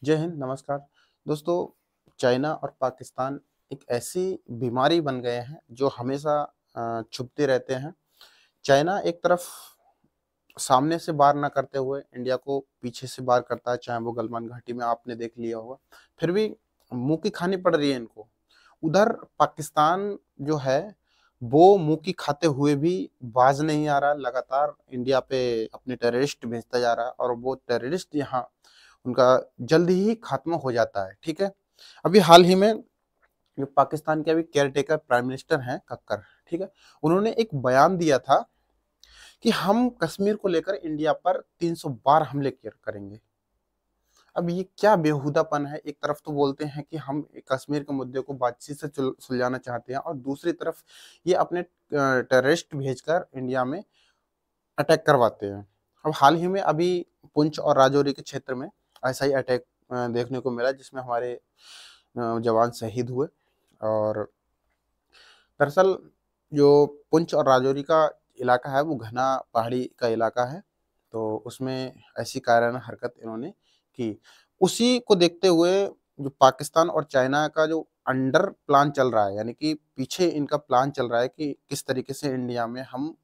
जय हिंद, नमस्कार। दोस्तों, चाइना और पाकिस्तान एक ऐसी बीमारी बन गए हैं जो हमेशा छुपते रहते हैं। चाइना एक तरफ सामने से वार ना करते हुए इंडिया को पीछे से वार करता है, चाहे वो गलवान घाटी में आपने देख लिया होगा। फिर भी मुँह की खानी पड़ रही है इनको। उधर पाकिस्तान जो है, वो मुँह की खाते हुए भी बाज नहीं आ रहा, लगातार इंडिया पे अपने टेररिस्ट भेजता जा रहा है और वो टेररिस्ट यहाँ उनका जल्द ही खात्मा हो जाता है, ठीक है? अभी हाल ही में जो पाकिस्तान के अभी केयरटेकर प्राइम मिनिस्टर हैं खक्कर, ठीक है? उन्होंने एक बयान दिया था कि हम कश्मीर को लेकर इंडिया पर 300 बार हमले करेंगे। अब ये क्या बेहुदापन है। एक तरफ तो बोलते हैं कि हम कश्मीर के मुद्दे को बातचीत से सुलझाना चाहते हैं और दूसरी तरफ ये अपने टेररिस्ट भेजकर इंडिया में अटैक करवाते हैं। अब हाल ही में अभी पुंछ और राजौरी के क्षेत्र में ऐसा ही अटैक देखने को मिला, जिसमें हमारे जवान शहीद हुए। और दरअसल जो पुंछ और राजौरी का इलाका है वो घना पहाड़ी का इलाका है, तो उसमें ऐसी कायराना हरकत इन्होंने की। उसी को देखते हुए जो पाकिस्तान और चाइना का जो अंडर प्लान चल रहा है, यानी कि पीछे इनका प्लान चल रहा है कि किस तरीके से इंडिया में हम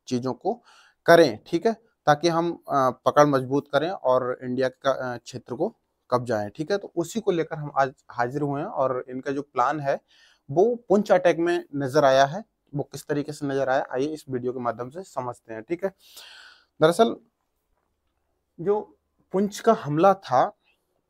चीज़ों को करें, ठीक है? ताकि हम पकड़ मजबूत करें और इंडिया का क्षेत्र को कब्जाएँ, ठीक है? तो उसी को लेकर हम आज हाज़िर हुए हैं और इनका जो प्लान है, वो पुंछ अटैक में नज़र आया है। वो किस तरीके से नज़र आया, आइए इस वीडियो के माध्यम से समझते हैं, ठीक है? दरअसल जो पुंछ का हमला था,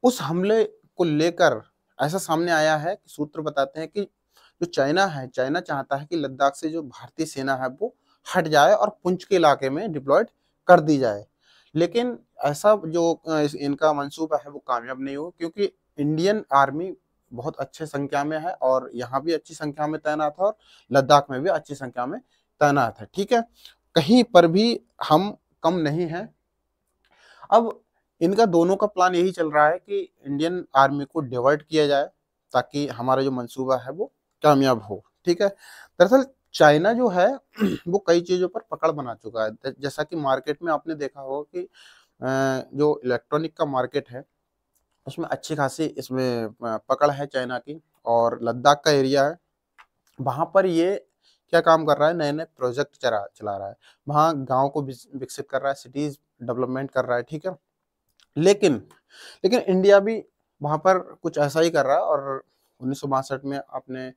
उस हमले को लेकर ऐसा सामने आया है कि सूत्र बताते हैं कि जो चाइना है, चाइना चाहता है कि लद्दाख से जो भारतीय सेना है वो हट जाए और पुंछ के इलाके में डिप्लॉयड कर दी जाए। लेकिन ऐसा जो इनका मंसूबा है वो कामयाब नहीं हुआ, क्योंकि इंडियन आर्मी बहुत अच्छे संख्या में है और यहाँ भी अच्छी संख्या में तैनात है और लद्दाख में भी अच्छी संख्या में तैनात है, ठीक है? कहीं पर भी हम कम नहीं हैं। अब इनका दोनों का प्लान यही चल रहा है कि इंडियन आर्मी को डिवर्ट किया जाए ताकि हमारा जो मंसूबा है वो कामयाब हो, ठीक है? दरअसल चाइना जो है वो कई चीज़ों पर पकड़ बना चुका है। जैसा कि मार्केट में आपने देखा होगा कि जो इलेक्ट्रॉनिक का मार्केट है, उसमें अच्छी खासी इसमें पकड़ है चाइना की। और लद्दाख का एरिया है, वहाँ पर ये क्या काम कर रहा है, नए-नए प्रोजेक्ट चला चला रहा है। वहाँ गाँव को विकसित कर रहा है, सिटीज़ डेवलपमेंट कर रहा है, ठीक है? लेकिन लेकिन इंडिया भी वहाँ पर कुछ ऐसा ही कर रहा है। और 1962 में आपने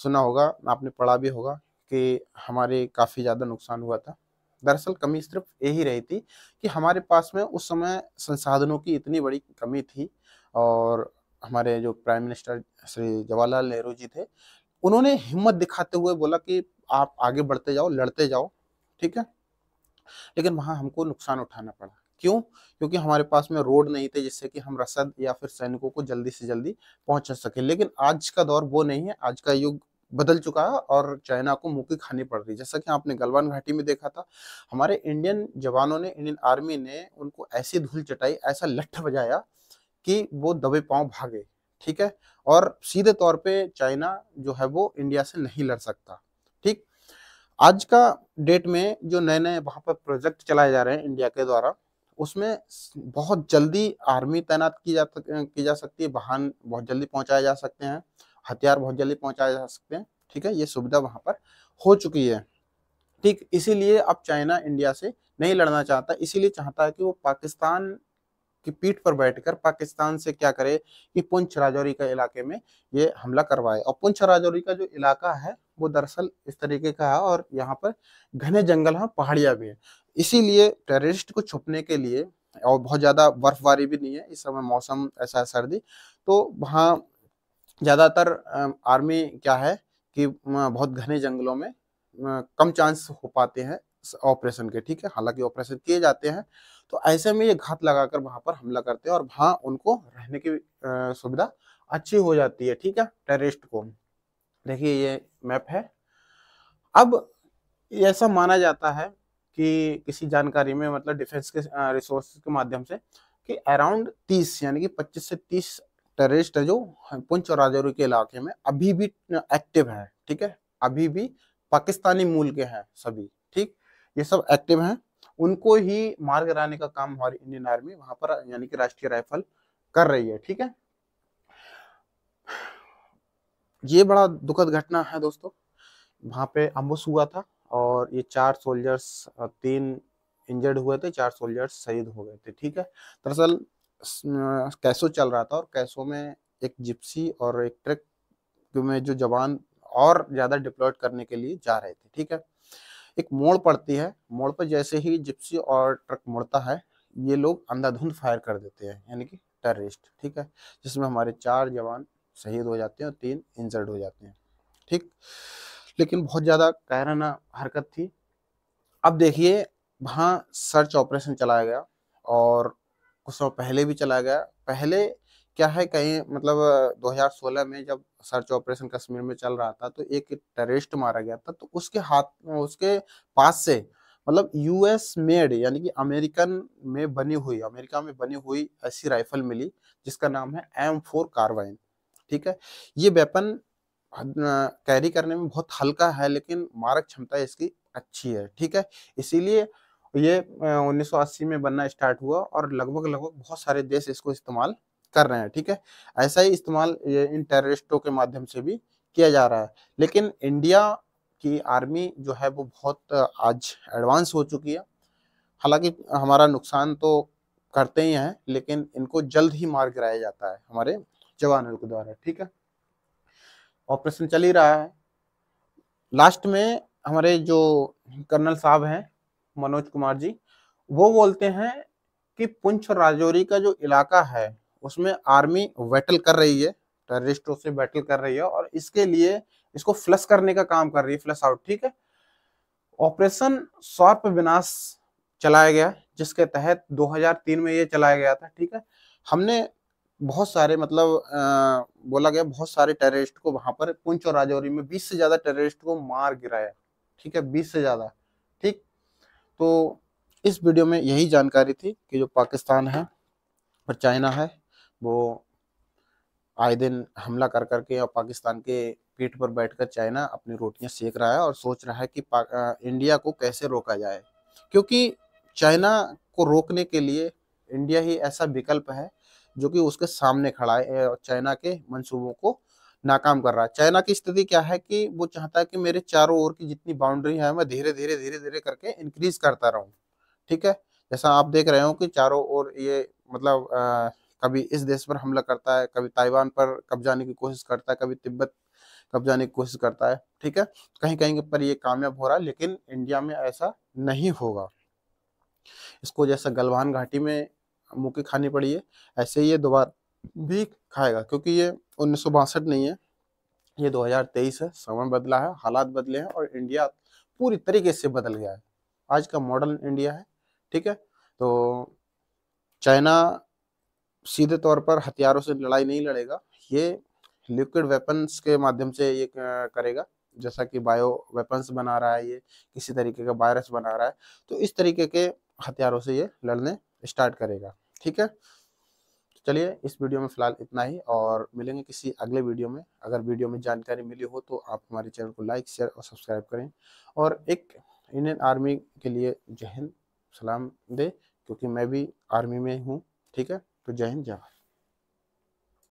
सुना होगा, आपने पढ़ा भी होगा कि हमारे काफ़ी ज़्यादा नुकसान हुआ था। दरअसल कमी सिर्फ़ यही रही थी कि हमारे पास में उस समय संसाधनों की इतनी बड़ी कमी थी। और हमारे जो प्राइम मिनिस्टर श्री जवाहरलाल नेहरू जी थे, उन्होंने हिम्मत दिखाते हुए बोला कि आप आगे बढ़ते जाओ, लड़ते जाओ, ठीक है? लेकिन वहाँ हमको नुकसान उठाना पड़ा। क्यों? क्योंकि हमारे पास में रोड नहीं थे जिससे कि हम रसद या फिर सैनिकों को जल्दी से जल्दी पहुँचा सकें। लेकिन आज का दौर वो नहीं है, आज का युग बदल चुका है और चाइना को मुँह की खानी पड़ रही है। जैसा कि आपने गलवान घाटी में देखा था, हमारे इंडियन जवानों ने, इंडियन आर्मी ने उनको ऐसी धूल चटाई, ऐसा लठ बजाया कि वो दबे पाँव भागे, ठीक है? और सीधे तौर पे चाइना जो है वो इंडिया से नहीं लड़ सकता, ठीक? आज का डेट में जो नए-नए वहाँ पर प्रोजेक्ट चलाए जा रहे हैं इंडिया के द्वारा, उसमें बहुत जल्दी आर्मी तैनात की जा सकती है, वाहन बहुत जल्दी पहुँचाए जा सकते हैं, हथियार बहुत जल्दी पहुँचाए जा सकते हैं, ठीक है? ये सुविधा वहाँ पर हो चुकी है, ठीक? इसीलिए अब चाइना इंडिया से नहीं लड़ना चाहता, इसीलिए चाहता है कि वो पाकिस्तान की पीठ पर बैठकर पाकिस्तान से क्या करे कि पुंछ राजौरी के इलाके में ये हमला करवाए। और पुंछ राजौरी का जो इलाका है वो दरअसल इस तरीके का है और यहाँ पर घने जंगल हैं, पहाड़ियाँ भी हैं। इसीलिए टेररिस्ट को छुपने के लिए, और बहुत ज़्यादा बर्फबारी भी नहीं है इस समय, मौसम ऐसा है सर्दी, तो वहाँ ज़्यादातर आर्मी क्या है कि बहुत घने जंगलों में कम चांस हो पाते हैं ऑपरेशन के, ठीक है? हालाँकि ऑपरेशन किए जाते हैं, तो ऐसे में ये घात लगाकर वहाँ पर हमला करते हैं और वहाँ उनको रहने की सुविधा अच्छी हो जाती है, ठीक है? टेररिस्ट को। देखिए ये मैप है। अब ये ऐसा माना जाता है कि किसी जानकारी में, मतलब डिफेंस के रिसोर्सेज के माध्यम से, कि अराउंड 30 यानी कि 25 से 30 टेररिस्ट है जो पुंछ और राजौरी के इलाके में अभी भी एक्टिव है, ठीक है? अभी भी पाकिस्तानी मूल के हैं सभी, ठीक? ये सब एक्टिव हैं। उनको ही मार गिराने का काम हमारी इंडियन आर्मी वहाँ पर, यानी कि राष्ट्रीय राइफल कर रही है, ठीक है। ये बड़ा दुखद घटना है दोस्तों। वहाँ पे अम्बुश हुआ था और ये 4 सोल्जर्स 3 इंजर्ड हुए थे, 4 सोल्जर्स शहीद हो गए थे, ठीक है। दरअसल कैसो चल रहा था और कैसो में एक जिप्सी और एक ट्रक में जो जवान और ज़्यादा डिप्लॉयड करने के लिए जा रहे थे, ठीक है। एक मोड़ पड़ती है, मोड़ पर जैसे ही जिप्सी और ट्रक मुड़ता है, ये लोग अंधाधुंध फायर कर देते हैं, यानी कि टेररिस्ट, ठीक है। जिसमें हमारे 4 जवान शहीद हो जाते हैं और 3 इंजर्ड हो जाते हैं, ठीक। लेकिन बहुत ज़्यादा कायराना हरकत थी। अब देखिए, वहाँ सर्च ऑपरेशन चलाया गया और कुछ समय पहले भी चलाया गया। पहले क्या है, कहीं मतलब 2016 में जब सर्च ऑपरेशन कश्मीर में चल रहा था तो एक टेररिस्ट मारा गया था, तो उसके पास से मतलब यूएस मेड यानी कि अमेरिका में बनी हुई ऐसी राइफल मिली जिसका नाम है M4 कार्बाइन, ठीक है। ये वेपन कैरी करने में बहुत हल्का है लेकिन मारक क्षमता इसकी अच्छी है, ठीक है। इसीलिए ये 1980 में बनना स्टार्ट हुआ और लगभग बहुत सारे देश इसको इस्तेमाल कर रहे हैं, ठीक है। ऐसा ही इस्तेमाल ये इन टेररिस्टों के माध्यम से भी किया जा रहा है। लेकिन इंडिया की आर्मी जो है वो बहुत आज एडवांस हो चुकी है। हालांकि हमारा नुकसान तो करते ही हैं लेकिन इनको जल्द ही मार गिराया जाता है हमारे जवानों के द्वारा, ठीक है। ऑपरेशन चल ही रहा है। लास्ट में हमारे जो कर्नल साहब हैं मनोज कुमार जी, वो बोलते हैं कि पुंछ और राजौरी का जो इलाका है उसमें आर्मी बैटल कर रही है, टेररिस्टों से बैटल कर रही है और इसके लिए इसको फ्लश करने का काम कर रही है, फ्लश आउट, ठीक है। ऑपरेशन सर्प विनाश चलाया गया जिसके तहत 2003 में ये चलाया गया था, ठीक है। हमने बहुत सारे मतलब बोला गया बहुत सारे टेररिस्ट को वहां पर पुंछ और राजौरी में 20 से ज्यादा टेररिस्ट को मार गिराया, ठीक है, 20 से ज्यादा, ठीक। तो इस वीडियो में यही जानकारी थी कि जो पाकिस्तान है और चाइना है वो आए दिन हमला कर करके और पाकिस्तान के पीठ पर बैठकर चाइना अपनी रोटियां सेक रहा है और सोच रहा है कि इंडिया को कैसे रोका जाए, क्योंकि चाइना को रोकने के लिए इंडिया ही ऐसा विकल्प है जो कि उसके सामने खड़ा है और चाइना के मंसूबों को नाकाम कर रहा है। चाइना की स्थिति क्या है कि वो चाहता है कि मेरे चारों ओर की जितनी बाउंड्री है मैं धीरे धीरे करके इंक्रीज करता रहूं, ठीक है। जैसा आप देख रहे हो कि चारों ओर ये मतलब कभी इस देश पर हमला करता है, कभी ताइवान पर कब्जाने की कोशिश करता है, कभी तिब्बत कब्जाने की कोशिश करता है, ठीक है। कहीं कहीं पर ये कामयाब हो रहा है लेकिन इंडिया में ऐसा नहीं होगा। इसको जैसा गलवान घाटी में मुक्की खानी पड़ी है ऐसे ही ये दोबारा भी खाएगा, क्योंकि ये 1962 नहीं है, ये 2023 है। समय बदला है, हालात बदले हैं और इंडिया पूरी तरीके से बदल गया है। आज का मॉडर्न इंडिया है, ठीक है। तो चाइना सीधे तौर पर हथियारों से लड़ाई नहीं लड़ेगा, ये लिक्विड वेपन्स के माध्यम से ये करेगा। जैसा कि बायो वेपन्स बना रहा है, ये किसी तरीके का वायरस बना रहा है, तो इस तरीके के हथियारों से ये लड़ने स्टार्ट करेगा, ठीक है। चलिए इस वीडियो में फिलहाल इतना ही और मिलेंगे किसी अगले वीडियो में। अगर वीडियो में जानकारी मिली हो तो आप हमारे चैनल को लाइक शेयर और सब्सक्राइब करें और एक इंडियन आर्मी के लिए जय हिंद सलाम दे, क्योंकि मैं भी आर्मी में हूँ, ठीक है। तो जय हिंद जय भारत।